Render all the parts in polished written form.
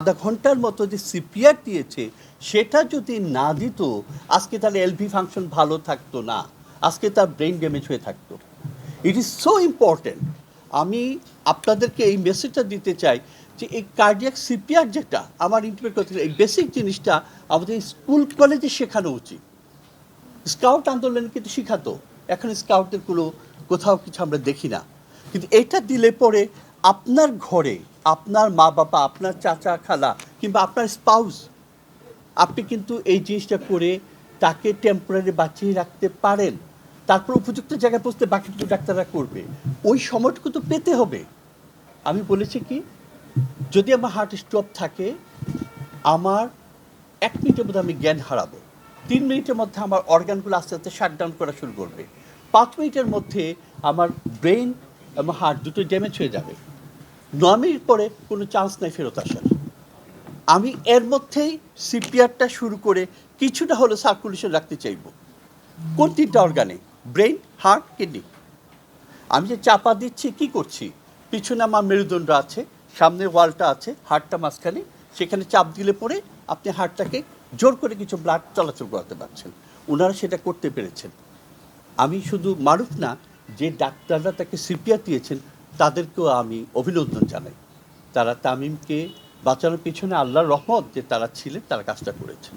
আধা ঘন্টার মতো যে সিপিআর দিয়েছে সেটা যদি না দিত আজকে তাহলে এলভি ফাংশন ভালো থাকতো না, আজকে তার ব্রেন ড্যামেজ হয়ে থাকতো। It is so important. আমি আপনাদেরকে এই মেসেজটা দিতে চাই যে এই কার্ডিয়াক সিপিআর যেটা আমার ইন্টিমেট করতে এই বেসিক জিনিসটা আমাদের স্কুল কলেজে শেখানো উচিত। স্কাউট আন্দোলন কিন্তু শেখাতো, এখন স্কাউটের কোনো কোথাও কিছু আমরা দেখি না। কিন্তু এটা দিলে পরে আপনার ঘরে আপনার মা বাবা, আপনার চাচা খালা কিংবা আপনার স্পাউস, আপনি কিন্তু এই জিনিসটা করে তাকে টেম্পোরারি বাঁচিয়ে রাখতে পারেন। তারপর উপযুক্ত জায়গায় পৌঁছতে বাকি ডাক্তাররা করবে, ওই সময়টুকু তো পেতে হবে। আমি বলেছি কি, যদি আমার হার্ট স্ট্রোক থাকে আমার 1 মিনিটের মধ্যে আমি জ্ঞান হারাবো, 3 মিনিটের মধ্যে আমার অর্গানগুলো আস্তে আস্তে শাটডাউন করা শুরু করবে, 5 মিনিটের মধ্যে আমার ব্রেন এবং হার্ট দুটো ড্যামেজ হয়ে যাবে, 9 মিনিট পরে কোনো চান্স নাই ফেরত আসার। আমি এর মধ্যেই সিপিআরটা শুরু করে কিছুটা হলো সার্কুলেশন রাখতে চাইব। কোন 3টা অর্গানে? Brain, heart, kidney. আমি যে চাপা দিচ্ছি কি করছি, পিছনে আমার মেরুদণ্ড আছে, সামনের ওয়ালটা আছে, হার্টটা মাঝখানে, সেখানে চাপ দিলে পরে আপনি হার্টটাকে জোর করে কিছু ব্লাড চলাচল করাতে পারছেন। ওনারা সেটা করতে পেরেছেন। আমি শুধু মারুফ না, যে ডাক্তাররা তাকে সিপিআর দিয়েছেন তাদেরকেও আমি অভিনন্দন জানাই। তারা তামিমকে বাঁচানোর পিছনে আল্লাহর রহমত যে তারা ছিলেন, তারা কাজটা করেছেন।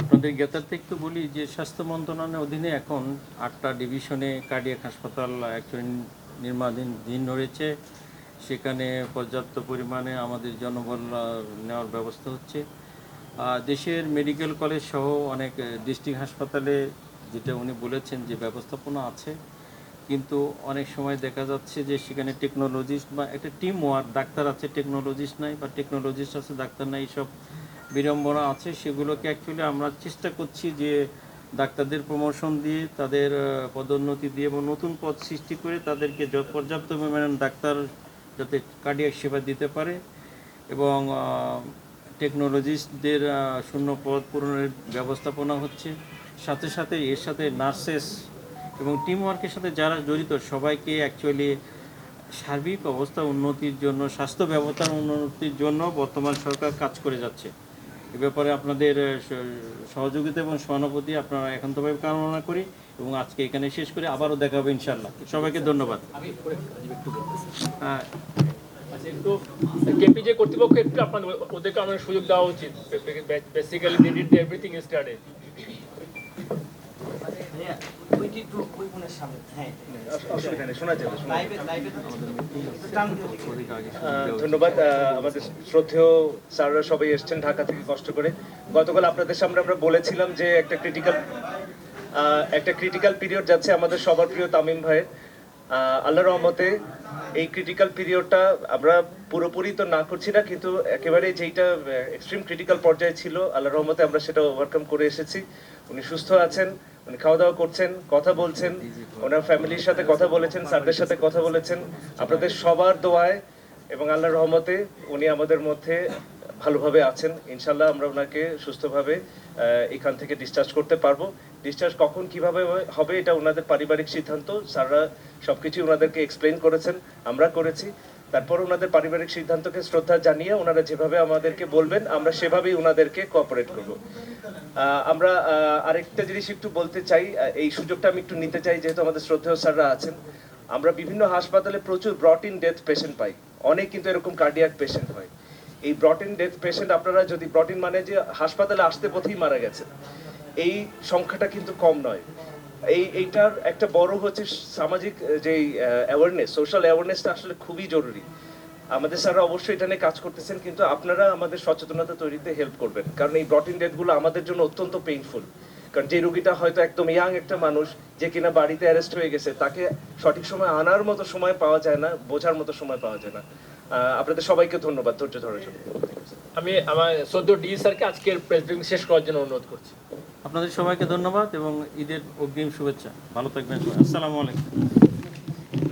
আপনাদের জ্ঞাতার্থে একটু বলি যে স্বাস্থ্য মন্ত্রণালয়ের অধীনে এখন 8টা ডিভিশনে কার্ডিয়াক হাসপাতাল অ্যাকচুয়ালি নির্মাণাধীন রয়েছে। সেখানে পর্যাপ্ত পরিমাণে আমাদের জনবল নেওয়ার ব্যবস্থা হচ্ছে। দেশের মেডিকেল কলেজ সহ অনেক ডিস্ট্রিক্ট হাসপাতালে যেটা উনি বলেছেন যে ব্যবস্থাপনা আছে, কিন্তু অনেক সময় দেখা যাচ্ছে যে সেখানে টেকনোলজিস্ট বা একটা টিম ওয়ার্ক, ডাক্তার আছে টেকনোলজিস্ট নাই, বা টেকনোলজিস্ট আছে ডাক্তার নাই, এইসব বিড়ম্বনা আছে। সেগুলোকে অ্যাকচুয়ালি আমরা চেষ্টা করছি যে ডাক্তারদের প্রমোশন দিয়ে, তাদের পদোন্নতি দিয়ে এবং নতুন পদ সৃষ্টি করে তাদেরকে পর্যাপ্ত পরিমাণে ডাক্তার যাতে কার্ডিয়াক সেবা দিতে পারে, এবং টেকনোলজিস্টদের শূন্য পদ পূরণের ব্যবস্থাপনা হচ্ছে। সাথে সাথে এর সাথে নার্সেস এবং টিম ওয়ার্কের সাথে যারা জড়িত সবাইকে অ্যাকচুয়ালি সার্বিক অবস্থা উন্নতির জন্য, স্বাস্থ্য ব্যবস্থার উন্নতির জন্য বর্তমান সরকার কাজ করে যাচ্ছে। এ ব্যাপারে আপনাদের সহযোগিতা এবং সহানুভূতি আপনারা একান্তভাবে কামনা করি, এবং আজকে এখানে শেষ করে আবারও দেখা হবে ইনশাআল্লাহ। সবাইকে ধন্যবাদ। হ্যাঁ, আচ্ছা, একটু কেপিজে কর্তৃপক্ষ একটু আপনাদের ওদেরকে আমাদের সুযোগ দেওয়া উচিত। Basically they did everything yesterday. ধন্যবাদ। আমাদের শ্রদ্ধেয় স্যাররা সবাই এসছেন ঢাকা থেকে কষ্ট করে। গতকাল আপনাদের সামনে আমরা বলেছিলাম যে একটা ক্রিটিক্যাল পিরিয়ড যাচ্ছে আমাদের সবার প্রিয় তামিম ভাইয়ের। আল্লাহর রহমতে এই ক্রিটিক্যাল পিরিয়ডটা আমরা পুরোপুরি তো না করছি না, কিন্তু একেবারে যেইটা এক্সট্রিম ক্রিটিক্যাল পর্যায়ে ছিল আল্লাহর রহমতে আমরা সেটা ওভারকাম করে এসেছি। উনি সুস্থ আছেন, উনি খাওয়া দাওয়া করছেন, কথা বলছেন, ওনার ফ্যামিলির সাথে কথা বলেছেন, স্যারদের সাথে কথা বলেছেন। আপনাদের সবার দোয়ায় এবং আল্লাহর রহমতে উনি আমাদের মধ্যে ভালোভাবে আছেন। ইনশাল্লাহ আমরা ওনাকে সুস্থভাবে এখান থেকে ডিসচার্জ করতে পারবো। ডিসচার্জ কখন কিভাবে হবে এটা ওনাদের পারিবারিক সিদ্ধান্ত। স্যাররা সবকিছু ওনাদেরকে এক্সপ্লেইন করেছেন, আমরা করেছি। তারপর ওনাদের পারিবারিক সিদ্ধান্তকে শ্রদ্ধা জানিয়ে ওনারা যেভাবে আমাদেরকে বলবেন আমরা সেভাবেই ওনাদেরকে কোঅপারেট করব। আমরা আরেকটা জিনিস একটু বলতে চাই, এই সুযোগটা আমি একটু নিতে চাই যেহেতু আমাদের শ্রদ্ধেয় স্যাররা আছেন। আমরা বিভিন্ন হাসপাতালে প্রচুর ব্রট ইন ডেথ পেশেন্ট পাই, অনেক কিন্তু এরকম কার্ডিয়াক পেশেন্ট হয়। এই ব্রট ইন ডেথ পেশেন্ট, আপনারা যদি ব্রট ইন মানে যে হাসপাতালে আসতে পথেই মারা গেছে, এই সংখ্যাটা কিন্তু কম নয়। এইটার একটা বড় হচ্ছে সামাজিক যে অ্যাওয়ারনেস, সোশ্যাল অ্যাওয়ারনেসটা আসলে খুবই জরুরি। আমাদের স্যাররা অবশ্যই এটা নিয়ে কাজ করতেছেন, কিন্তু আপনারা আমাদের সচেতনতা তৈরিতে হেল্প করবেন, কারণ এই ব্রট ইন ডেথগুলো আমাদের জন্য অত্যন্ত পেইনফুল। কারণ যে রোগীটা হয়তো একদম ইয়াং একটা মানুষ যে কিনা বাড়িতে অ্যারেস্ট হয়ে গেছে, তাকে সঠিক সময় আনার মতো সময় পাওয়া যায় না, বোঝার মতো সময় পাওয়া যায় না। আপনাদের সবাইকে ধন্যবাদ ধৈর্য ধরার জন্য। আমি আমার সদ্য ডি স্যারকে আজকের প্রেস ব্রিফিং শেষ করার জন্য অনুরোধ করছি। আপনাদের সবাইকে ধন্যবাদ এবং ঈদের অগ্রিম শুভেচ্ছা। ভালো থাকবেন সবাই। আসসালামু আলাইকুম।